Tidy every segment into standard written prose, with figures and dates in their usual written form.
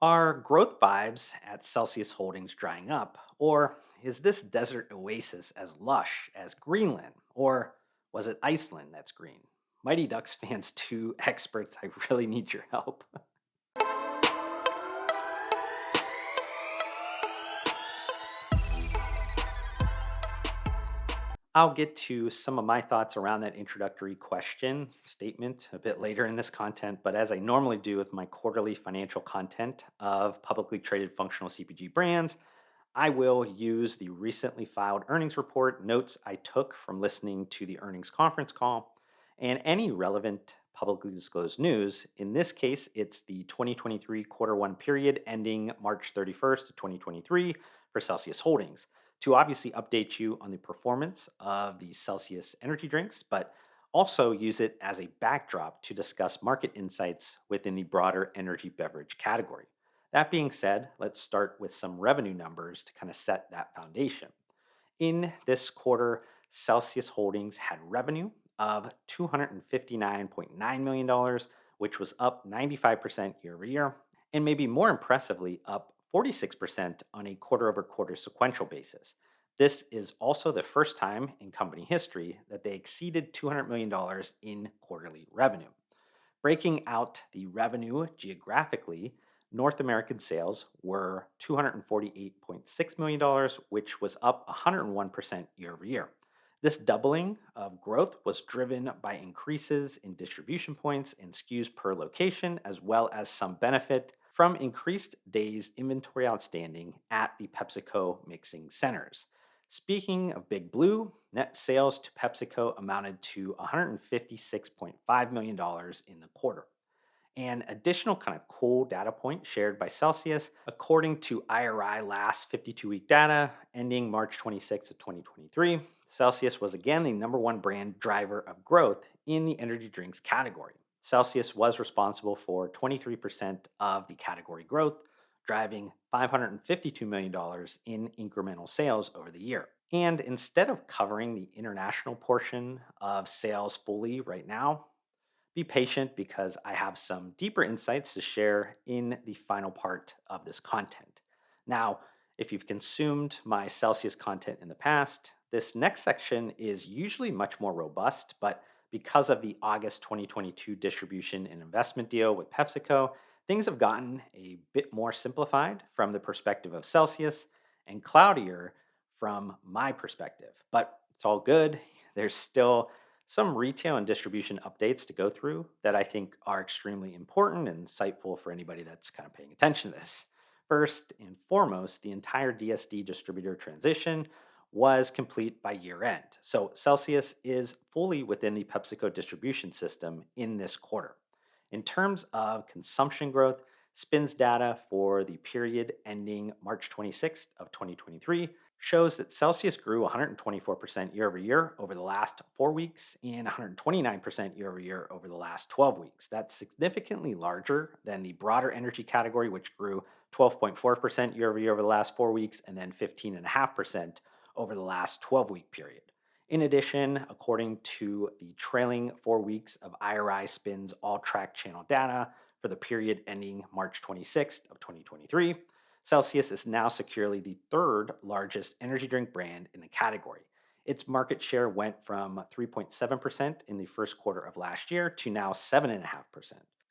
Are growth vibes at Celsius Holdings drying up? Or is this desert oasis as lush as Greenland? Or was it Iceland that's green? Mighty Ducks fans, two experts, I really need your help. I'll get to some of my thoughts around that introductory question statement a bit later in this content, but as I normally do with my quarterly financial content of publicly traded functional CPG brands, I will use the recently filed earnings report, notes I took from listening to the earnings conference call, and any relevant publicly disclosed news. In this case, it's the 2023 quarter one period ending March 31st, of 2023 for Celsius Holdings to obviously update you on the performance of the Celsius energy drinks, but also use it as a backdrop to discuss market insights within the broader energy beverage category. That being said, let's start with some revenue numbers to kind of set that foundation. In this quarter, Celsius Holdings had revenue of $259.9 million, which was up 95% year over year, and maybe more impressively, up 46% on a quarter over quarter sequential basis. This is also the first time in company history that they exceeded $200 million in quarterly revenue. Breaking out the revenue geographically, North American sales were $248.6 million, which was up 101% year over year. This doubling of growth was driven by increases in distribution points and SKUs per location, as well as some benefit from increased days inventory outstanding at the PepsiCo mixing centers. Speaking of Big Blue, net sales to PepsiCo amounted to $156.5 million in the quarter. An additional kind of cool data point shared by Celsius, according to IRI last 52-week data ending March 26th of 2023, Celsius was again the number one brand driver of growth in the energy drinks category. Celsius was responsible for 23% of the category growth, driving $552 million in incremental sales over the year. And instead of covering the international portion of sales fully right now, be patient because I have some deeper insights to share in the final part of this content. Now, if you've consumed my Celsius content in the past, this next section is usually much more robust, but because of the August 2022 distribution and investment deal with PepsiCo, things have gotten a bit more simplified from the perspective of Celsius and cloudier from my perspective. But it's all good. There's still some retail and distribution updates to go through that I think are extremely important and insightful for anybody that's kind of paying attention to this. First and foremost, the entire DSD distributor transition was complete by year end. So Celsius is fully within the PepsiCo distribution system in this quarter. In terms of consumption growth, SPINS data for the period ending March 26th of 2023 shows that Celsius grew 124% year over the last 4 weeks and 129% year over the last 12 weeks. That's significantly larger than the broader energy category, which grew 12.4% year over the last 4 weeks and then 15.5% over the last 12-week period. In addition, according to the trailing 4 weeks of IRI Spins all track channel data for the period ending March 26th of 2023, Celsius is now securely the third largest energy drink brand in the category. Its market share went from 3.7% in the first quarter of last year to now 7.5%.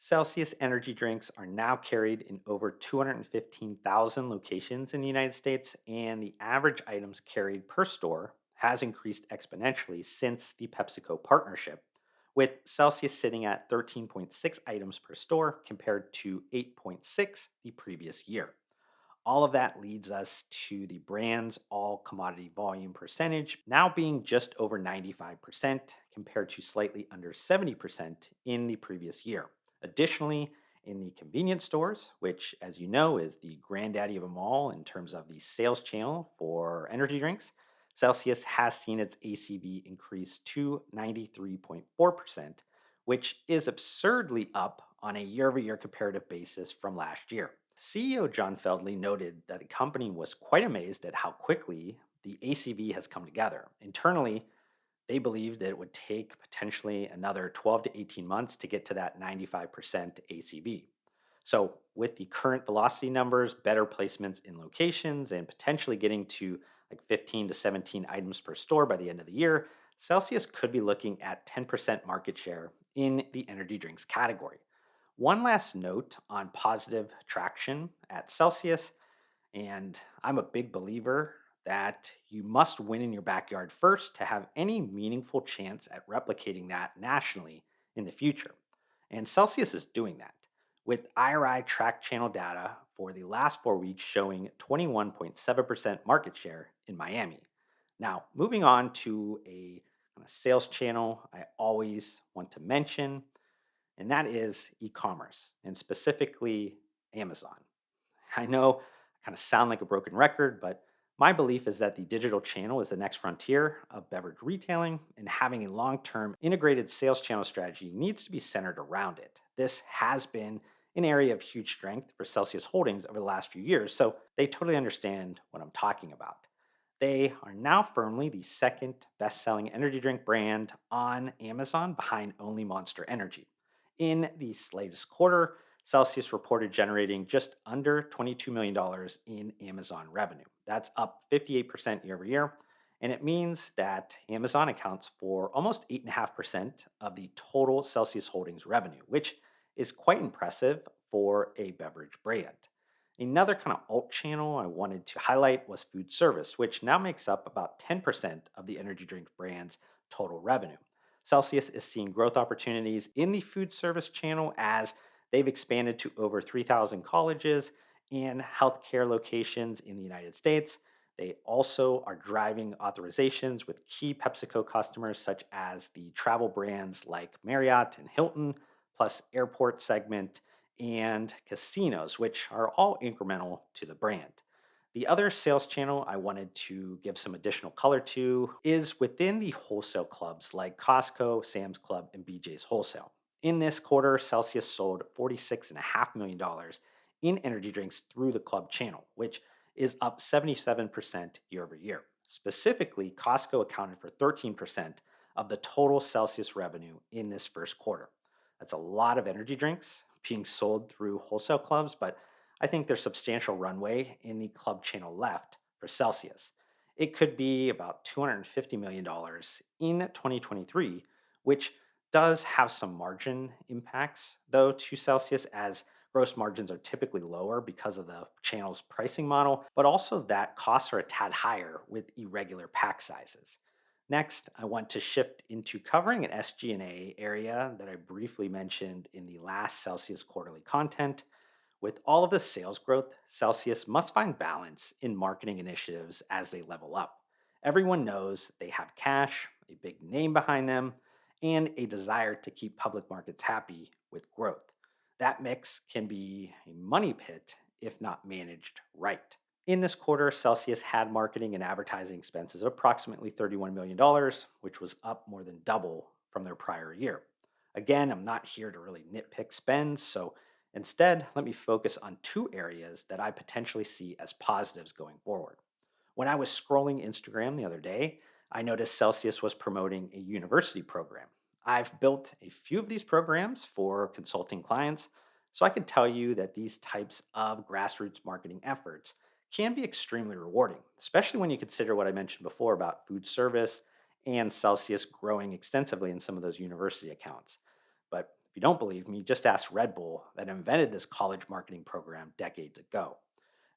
Celsius energy drinks are now carried in over 215,000 locations in the United States, and the average items carried per store has increased exponentially since the PepsiCo partnership, with Celsius sitting at 13.6 items per store compared to 8.6 the previous year. All of that leads us to the brand's all commodity volume percentage now being just over 95% compared to slightly under 70% in the previous year. Additionally, in the convenience stores, which, as you know, is the granddaddy of them all in terms of the sales channel for energy drinks, Celsius has seen its ACV increase to 93.4%, which is absurdly up on a year over year comparative basis from last year. CEO John Feldley noted that the company was quite amazed at how quickly the ACV has come together. Internally, they believed that it would take potentially another 12 to 18 months to get to that 95% ACV. So, with the current velocity numbers, better placements in locations, and potentially getting to like 15 to 17 items per store by the end of the year, Celsius could be looking at 10% market share in the energy drinks category. One last note on positive traction at Celsius, and I'm a big believer that you must win in your backyard first to have any meaningful chance at replicating that nationally in the future. And Celsius is doing that with IRI track channel data for the last 4 weeks showing 21.7% market share in Miami. Now, moving on to a kind of sales channel I always want to mention, and that is e commerce and specifically Amazon. I know I kind of sound like a broken record, but my belief is that the digital channel is the next frontier of beverage retailing, and having a long term integrated sales channel strategy needs to be centered around it. This has been an area of huge strength for Celsius Holdings over the last few years, so they totally understand what I'm talking about. They are now firmly the second best selling energy drink brand on Amazon behind only Monster Energy. In the latest quarter, Celsius reported generating just under $22 million in Amazon revenue. That's up 58% year over year. And it means that Amazon accounts for almost 8.5% of the total Celsius Holdings revenue, which is quite impressive for a beverage brand. Another kind of alt channel I wanted to highlight was food service, which now makes up about 10% of the energy drink brand's total revenue. Celsius is seeing growth opportunities in the food service channel as they've expanded to over 3,000 colleges and healthcare locations in the United States. They also are driving authorizations with key PepsiCo customers, such as the travel brands like Marriott and Hilton, plus airport segment and casinos, which are all incremental to the brand. The other sales channel I wanted to give some additional color to is within the wholesale clubs like Costco, Sam's Club, and BJ's Wholesale. In this quarter, Celsius sold $46.5 million in energy drinks through the club channel, which is up 77% year over year. Specifically, Costco accounted for 13% of the total Celsius revenue in this first quarter. That's a lot of energy drinks being sold through wholesale clubs, but I think there's substantial runway in the club channel left for Celsius. It could be about $250 million in 2023, which does have some margin impacts, though, to Celsius, as gross margins are typically lower because of the channel's pricing model, but also that costs are a tad higher with irregular pack sizes. Next, I want to shift into covering an SG&A area that I briefly mentioned in the last Celsius quarterly content. With all of the sales growth, Celsius must find balance in marketing initiatives as they level up. Everyone knows they have cash, a big name behind them, and a desire to keep public markets happy with growth. That mix can be a money pit if not managed right. In this quarter, Celsius had marketing and advertising expenses of approximately $31 million, which was up more than double from their prior year. Again, I'm not here to really nitpick spends, so instead, let me focus on two areas that I potentially see as positives going forward. When I was scrolling Instagram the other day, I noticed Celsius was promoting a university program. I've built a few of these programs for consulting clients, so I can tell you that these types of grassroots marketing efforts can be extremely rewarding, especially when you consider what I mentioned before about food service and Celsius growing extensively in some of those university accounts. But if you don't believe me, just ask Red Bull that invented this college marketing program decades ago.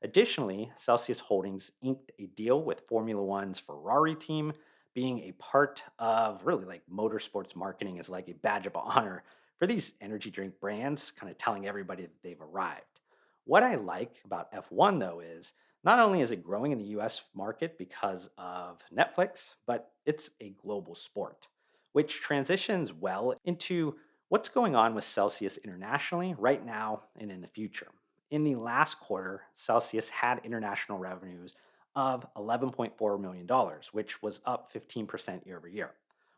Additionally, Celsius Holdings inked a deal with Formula One's Ferrari team. Being a part of really like motorsports marketing is like a badge of honor for these energy drink brands, kind of telling everybody that they've arrived. What I like about F1 though is not only is it growing in the US market because of Netflix, but it's a global sport, which transitions well into what's going on with Celsius internationally right now and in the future. In the last quarter, Celsius had international revenues of $11.4 million, which was up 15% year over year.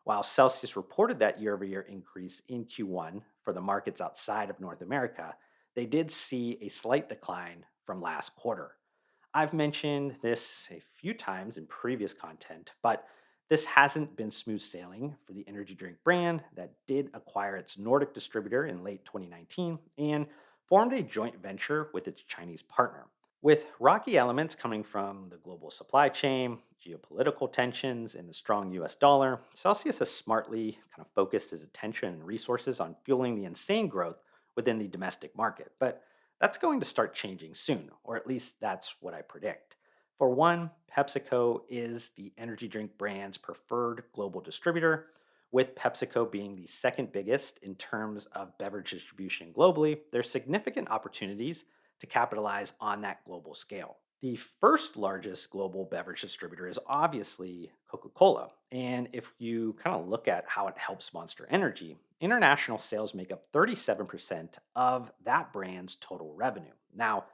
While Celsius reported that year over year increase in Q1 for the markets outside of North America, they did see a slight decline from last quarter. I've mentioned this a few times in previous content, but this hasn't been smooth sailing for the energy drink brand that did acquire its Nordic distributor in late 2019 and formed a joint venture with its Chinese partner. With rocky elements coming from the global supply chain, geopolitical tensions, and the strong US dollar, Celsius has smartly kind of focused his attention and resources on fueling the insane growth within the domestic market. But that's going to start changing soon, or at least that's what I predict. For one, PepsiCo is the energy drink brand's preferred global distributor, with PepsiCo being the second biggest in terms of beverage distribution globally. There's significant opportunities to capitalize on that global scale. The first largest global beverage distributor is obviously Coca Cola. And if you kind of look at how it helps Monster Energy, international sales make up 37% of that brand's total revenue. Now,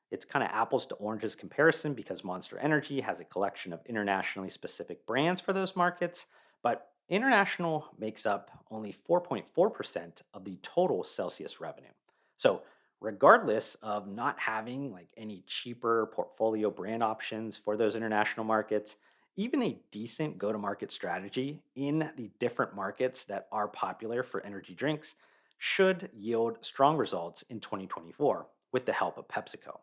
it's kind of apples to oranges comparison because Monster Energy has a collection of internationally specific brands for those markets, but international makes up only 4.4% of the total Celsius revenue. So, regardless of not having like any cheaper portfolio brand options for those international markets, even a decent go to market strategy in the different markets that are popular for energy drinks should yield strong results in 2024 with the help of PepsiCo.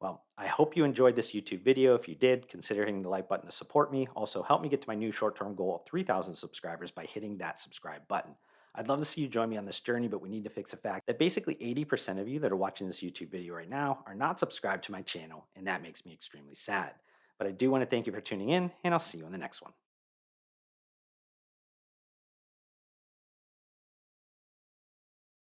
Well, I hope you enjoyed this YouTube video. If you did, consider hitting the like button to support me. Also, help me get to my new short term goal of 3,000 subscribers by hitting that subscribe button. I'd love to see you join me on this journey, but we need to fix the fact that basically 80% of you that are watching this YouTube video right now are not subscribed to my channel, and that makes me extremely sad. But I do want to thank you for tuning in, and I'll see you in the next one.